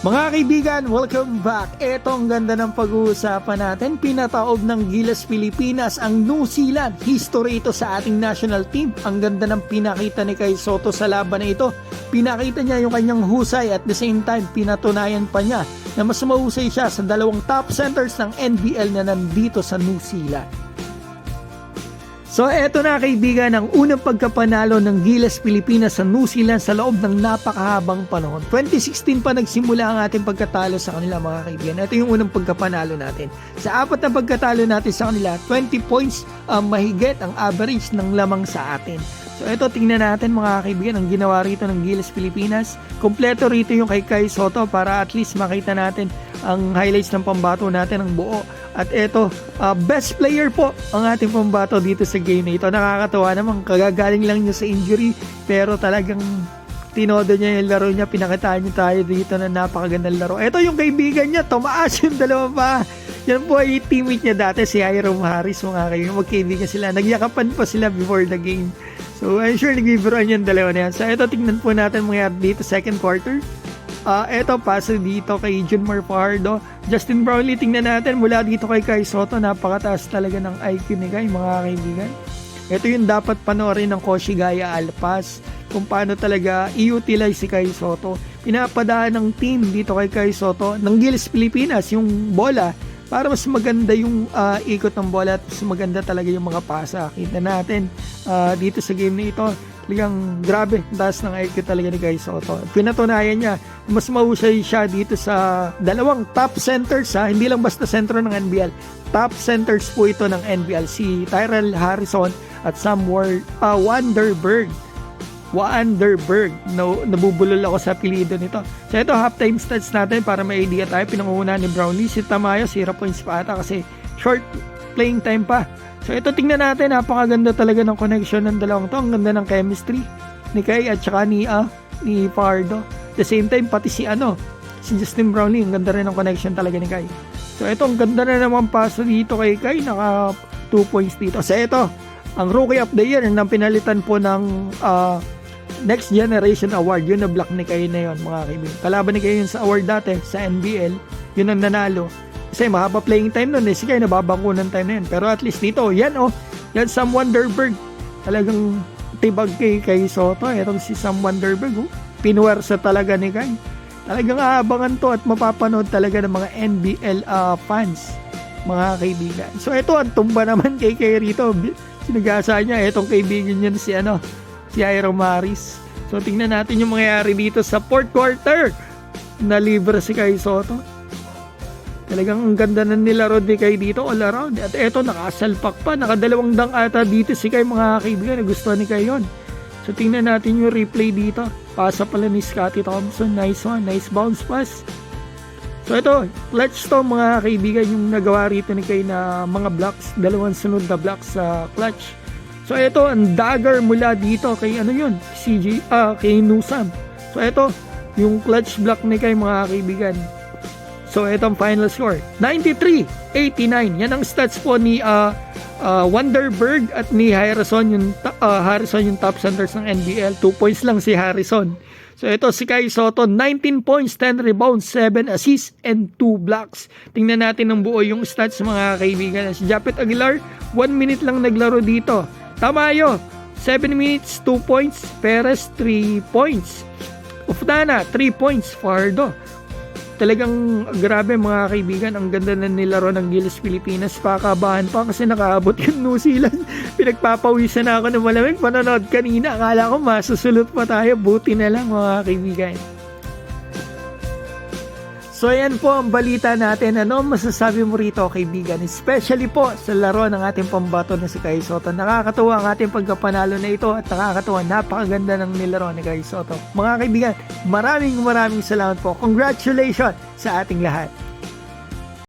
Mga kaibigan, welcome back. Ito ang ganda ng pag-uusapan natin. Pinataob ng Gilas Pilipinas ang New Zealand. History ito sa ating national team. Ang ganda ng pinakita ni Kai Sotto sa laban na ito. Pinakita niya yung kanyang husay at the same time pinatunayan pa niya na mas mahusay siya sa dalawang top centers ng NBL na nandito sa New Zealand. So eto na kaibigan ang unang pagkapanalo ng Gilas Pilipinas sa New Zealand sa loob ng napakahabang panahon. 2016 pa nagsimula ang ating pagkatalo sa kanila mga kaibigan. Ito yung unang pagkapanalo natin. Sa apat na pagkatalo natin sa kanila, 20 points mahigit ang average ng lamang sa atin. So ito tingnan natin mga kaibigan ang ginawa rito ng Gilas Pilipinas. Kompleto rito yung kay Kai Sotto para at least makita natin ang highlights ng pambato natin ng buo. At ito, best player po ang ating pambato dito sa game na ito. Nakakatawa naman, kagagaling lang niya sa injury pero talagang tinodo niya yung laro niya. Pinakitaan niya tayo dito na napakagandang laro. Ito yung kaibigan niya, tumaas yung dalawa pa. Yan po ay teammate niya dati, si Hiram Harris. Mga kaibigan, magkaibigan sila. Nagyakapan pa sila before the game. So I'm sure nagbibiruan yung dalawa na yan. So ito, tingnan po natin mangyari dito second quarter. Ito, paso dito kay Junmar Fajardo. Justin Brownlee, tingnan natin mula dito kay Kai Sotto. Napakataas talaga ng IQ ni Kai, mga kaibigan. Ito yung dapat panoorin ng Koshi Gaya Alpas kung paano talaga i-utilize si Kai Sotto. Pinapadaan ng team dito kay Kai Sotto ng Gilas Pilipinas yung bola para mas maganda yung ikot ng bola at mas maganda talaga yung mga pasa. Kita natin dito sa game na ito. Talagang grabe, taas ng IQ talaga ni Kai Sotto. Pinatunayan niya, mas mahusay siya dito sa dalawang top centers hindi lang basta sentro ng NBL. Top centers po ito ng NBL, si Tyrell Harrison at Sam Wanderberg. Nabubulol ako sa apelido nito. So ito, halftime stats natin para may idea tayo. Pinangunahan ni Brownlee, si Tamayo, 0 points pa ata kasi short playing time pa. So ito tingnan natin, napakaganda talaga ng connection ng dalawang to. Ang ganda ng chemistry ni Kai at saka ni Fajardo. The same time pati si Justin Brownlee, ang ganda rin ng connection talaga ni Kai. So ito, ang ganda na naman paso dito kay Kai, naka 2 points dito. So ito, ang Rookie of the Year na pinalitan po ng Next Generation Award, yun na block ni Kai na yun mga kaibigan. Kalaban ni Kai yun sa award dati sa NBL, yun ang nanalo. Kasi mahaba playing time nun si Kai nababangkunan time na yun. Pero at least dito, yan Sam Wanderberg. Talagang tibag kay Sotto. Itong si Sam Wanderberg, pinuwersa talaga ni Kai. Talagang aabangan to at mapapanood talaga ng mga NBL fans, mga kaibigan. So ito, ang tumba naman kay Kai rito. Sinagasa niya, itong kaibigan niya si Hiram Harris. So tingnan natin yung mangyayari dito sa fourth quarter. Na-libre si Kai Sotto. Talagang ang ganda na nilaro ni Kai dito all around. At eto, nakasalpak pa. Nakadalawang dang ata dito si Kai, mga kaibigan. Nagustuhan ni Kai yun. So tingnan natin yung replay dito. Pasa pala ni Scottie Thompson. Nice one. Nice bounce pass. So ito, clutch to mga kaibigan yung nagawa rito ni Kai na mga blocks. Dalawang sunod na blocks sa clutch. So ito, ang dagger mula dito kay kay Nusam. So ito, yung clutch block ni Kai, mga kaibigan. So itong final score, 93-89. Yan ang stats po ni Wanderberg at ni Harrison, yung top centers ng NBL. 2 points lang si Harrison. So ito si Kai Sotto, 19 points, 10 rebounds, 7 assists, and 2 blocks. Tingnan natin ng buo yung stats mga kaibigan. Si Japet Aguilar, 1 minute lang naglaro dito. Tamayo, 7 minutes, 2 points. Perez, 3 points. Ufdana, 3 points. Fajardo. Talagang grabe mga kaibigan, ang ganda na nilaro ng Gilas Pilipinas. Pakabahan pa kasi nakaabot yung New Zealand. Pinagpapawisan na ako ng malamig. Panonood kanina, akala ko masusulot pa tayo. Buti na lang mga kaibigan. So yan po ang balita natin. Ano masasabi mo rito kaibigan? Especially po sa laro ng ating pambato na si Kai Sotto. Nakakatuwa ang ating pagkapanalo na ito at nakakatuwa, napakaganda ng nilaro ni Kai Sotto. Mga kaibigan, maraming salamat po. Congratulations sa ating lahat.